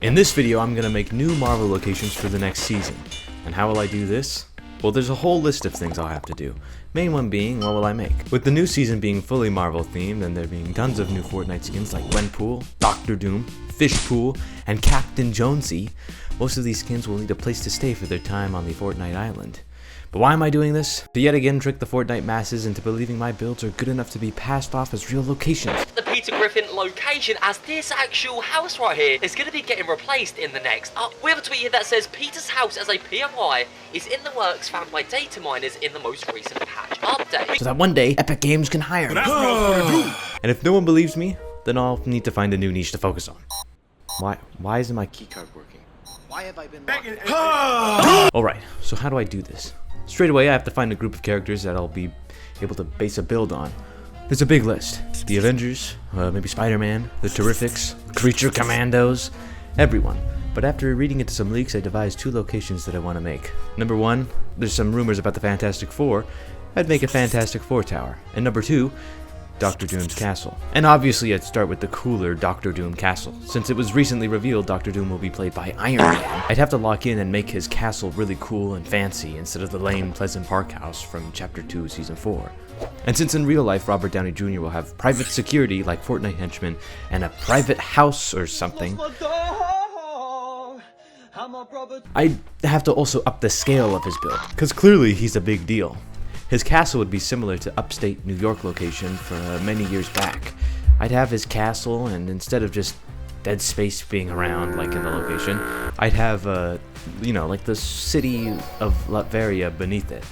In this video, I'm gonna make new Marvel locations for the next season. And how will I do this? Well, there's a whole list of things I'll have to do. Main one being, what will I make? With the new season being fully Marvel themed and there being tons of new Fortnite skins like Gwenpool, Doctor Doom, Fishpool, and Captain Jonesy, most of these skins will need a place to stay for their time on the Fortnite island. But why am I doing this? To yet again trick the Fortnite masses into believing my builds are good enough to be passed off as real locations. The Peter Griffin location, as this actual house right here is going to be getting replaced in the next up. We have a tweet here that says Peter's house as a POI is in the works, found by data miners in the most recent patch update. So that one day, Epic Games can hire me. And if no one believes me, then I'll need to find a new niche to focus on. Why isn't my keycard working? Why have I been locked? Alright, so how do I do this? Straight away, I have to find a group of characters that I'll be able to base a build on. There's a big list. The Avengers, maybe Spider-Man, the Terrifics, Creature Commandos, everyone. But after reading into some leaks, I devised two locations that I want to make. Number one, there's some rumors about the Fantastic Four. I'd make a Fantastic Four tower. And number two, Doctor Doom's castle. And obviously I'd start with the cooler Doctor Doom castle. Since it was recently revealed Doctor Doom will be played by Iron Man, I'd have to lock in and make his castle really cool and fancy instead of the lame Pleasant Park house from Chapter 2 Season 4. And since in real life Robert Downey Jr. will have private security like Fortnite henchmen and a private house or something, I'd have to also up the scale of his build, because clearly he's a big deal. His castle would be similar to upstate New York location from many years back. I'd have his castle, and instead of just dead space being around like in the location, I'd have, like the city of Latveria beneath it,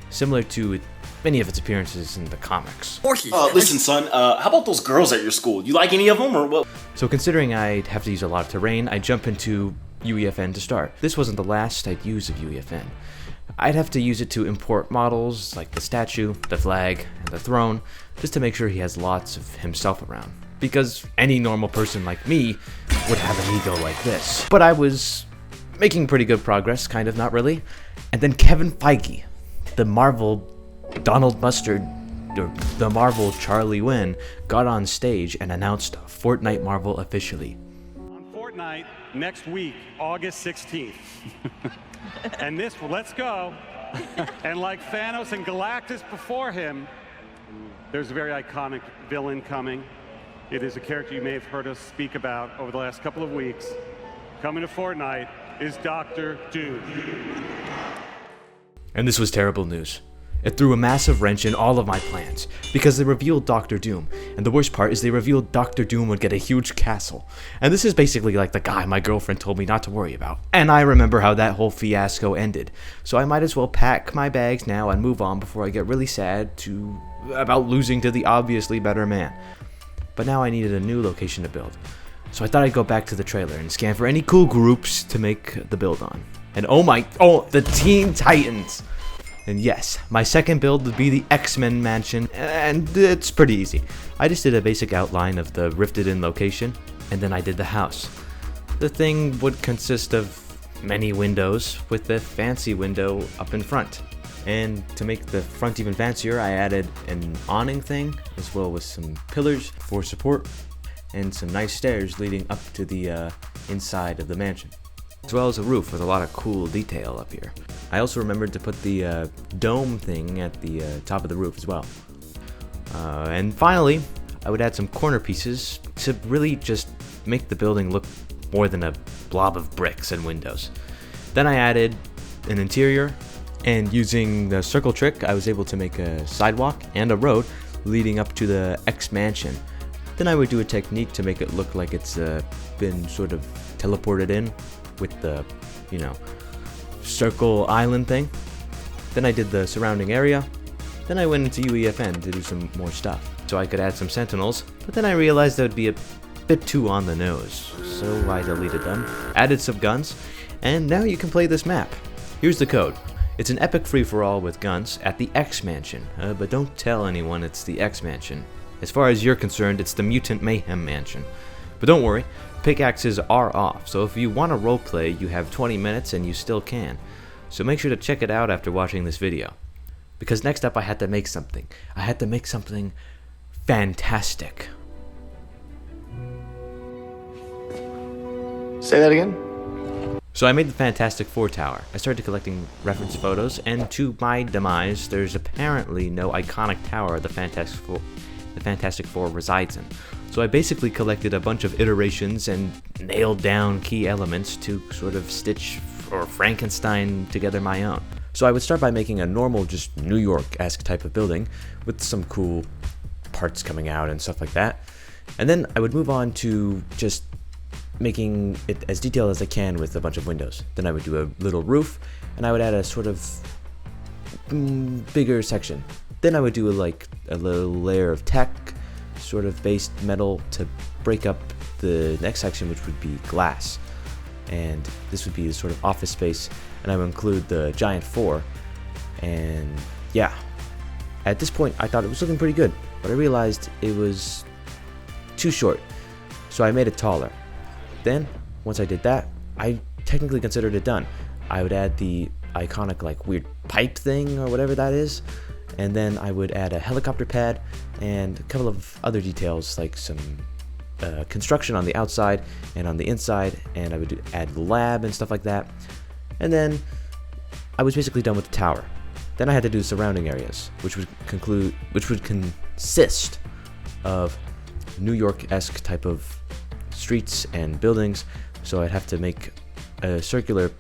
similar to many of its appearances in the comics. Listen son, how about those girls at your school? You like any of them or what? So considering I'd have to use a lot of terrain, I'd jump into UEFN to start. This wasn't the last I'd use of UEFN. I'd have to use it to import models like the statue, the flag, and the throne, just to make sure he has lots of himself around. Because any normal person like me would have an ego like this. But I was making pretty good progress, kind of, not really. And then Kevin Feige, the Marvel Donald Mustard, or the Marvel Charlie Wynn, got on stage and announced Fortnite Marvel officially. On Fortnite next week, August 16th. And this, let's go. And like Thanos and Galactus before him, there's a very iconic villain coming. It is a character you may have heard us speak about over the last couple of weeks. Coming to Fortnite is Doctor Doom. And this was terrible news. It threw a massive wrench in all of my plans, because they revealed Doctor Doom, and the worst part is they revealed Doctor Doom would get a huge castle. And this is basically like the guy my girlfriend told me not to worry about. And I remember how that whole fiasco ended, so I might as well pack my bags now and move on before I get really sad about losing to the obviously better man. But now I needed a new location to build, so I thought I'd go back to the trailer and scan for any cool groups to make the build on. And the Teen Titans! And yes, my second build would be the X-Men mansion, and it's pretty easy. I just did a basic outline of the rifted-in location, and then I did the house. The thing would consist of many windows, with the fancy window up in front. And to make the front even fancier, I added an awning thing, as well as some pillars for support, and some nice stairs leading up to the inside of the mansion, as well as a roof with a lot of cool detail up here. I also remembered to put the dome thing at the top of the roof as well. And finally, I would add some corner pieces to really just make the building look more than a blob of bricks and windows. Then I added an interior, and using the circle trick, I was able to make a sidewalk and a road leading up to the X Mansion. Then I would do a technique to make it look like it's been sort of teleported in with the, circle island thing. Then I did the surrounding area. Then I went into UEFN to do some more stuff, so I could add some sentinels, but then I realized that would be a bit too on the nose, so I deleted them, added some guns, and now you can play this map. Here's the code. It's an epic free-for-all with guns at the X Mansion, but don't tell anyone it's the X Mansion. As far as you're concerned, it's the Mutant Mayhem Mansion. But don't worry, pickaxes are off, so if you want to roleplay, you have 20 minutes and you still can. So make sure to check it out after watching this video. Because next up I had to make something. I had to make something fantastic. Say that again? So I made the Fantastic Four tower. I started collecting reference photos, and to my demise, there's apparently no iconic tower the Fantastic Four resides in. So I basically collected a bunch of iterations and nailed down key elements to sort of stitch or Frankenstein together my own. So I would start by making a normal, just New York-esque type of building with some cool parts coming out and stuff like that. And then I would move on to just making it as detailed as I can with a bunch of windows. Then I would do a little roof, and I would add a sort of bigger section. Then I would do like a little layer of tech, sort of based metal to break up the next section, which would be glass. And this would be the sort of office space, and I would include the giant four. And yeah, at this point I thought it was looking pretty good, but I realized it was too short, so I made it taller. Then, once I did that, I technically considered it done. I would add the iconic like weird pipe thing or whatever that is, and then I would add a helicopter pad and a couple of other details like some construction on the outside and on the inside, and I would add the lab and stuff like that. And then I was basically done with the tower. Then I had to do surrounding areas, which would consist of New York-esque type of streets and buildings. So I'd have to make a circular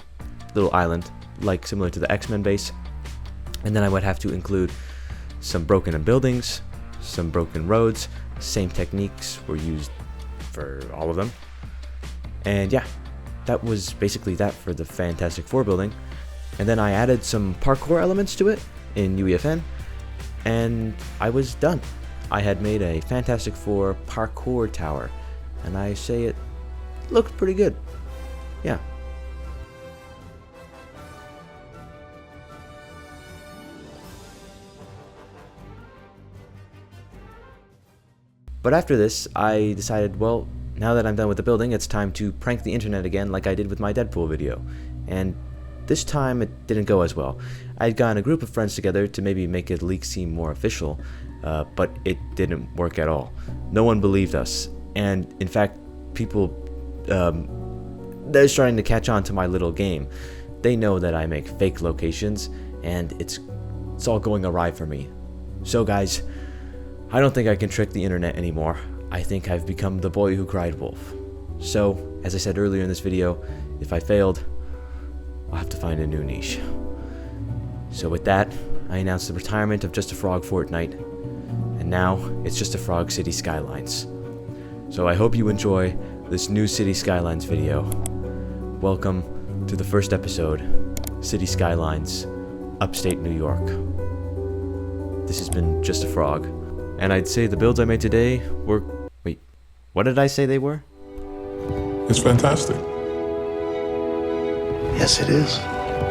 little island, like similar to the X-Men base, and then I would have to include some broken buildings, some broken roads. Same techniques were used for all of them. And yeah, that was basically that for the Fantastic Four building. And then I added some parkour elements to it in UEFN, and I was done. I had made a Fantastic Four parkour tower, and I say it looked pretty good. Yeah. But after this, I decided, well, now that I'm done with the building, it's time to prank the internet again like I did with my Deadpool video. And this time it didn't go as well. I had gotten a group of friends together to maybe make a leak seem more official, but it didn't work at all. No one believed us. And in fact, people, they're starting to catch on to my little game. They know that I make fake locations, and it's all going awry for me. So guys, I don't think I can trick the internet anymore. I think I've become the boy who cried wolf. So, as I said earlier in this video, if I failed, I'll have to find a new niche. So with that, I announced the retirement of JustAFrog Fortnite, and now it's JustAFrog City Skylines. So I hope you enjoy this new City Skylines video. Welcome to the first episode, City Skylines, Upstate New York. This has been JustAFrog, and I'd say the builds I made today were... Wait, what did I say they were? It's fantastic. Yes, it is.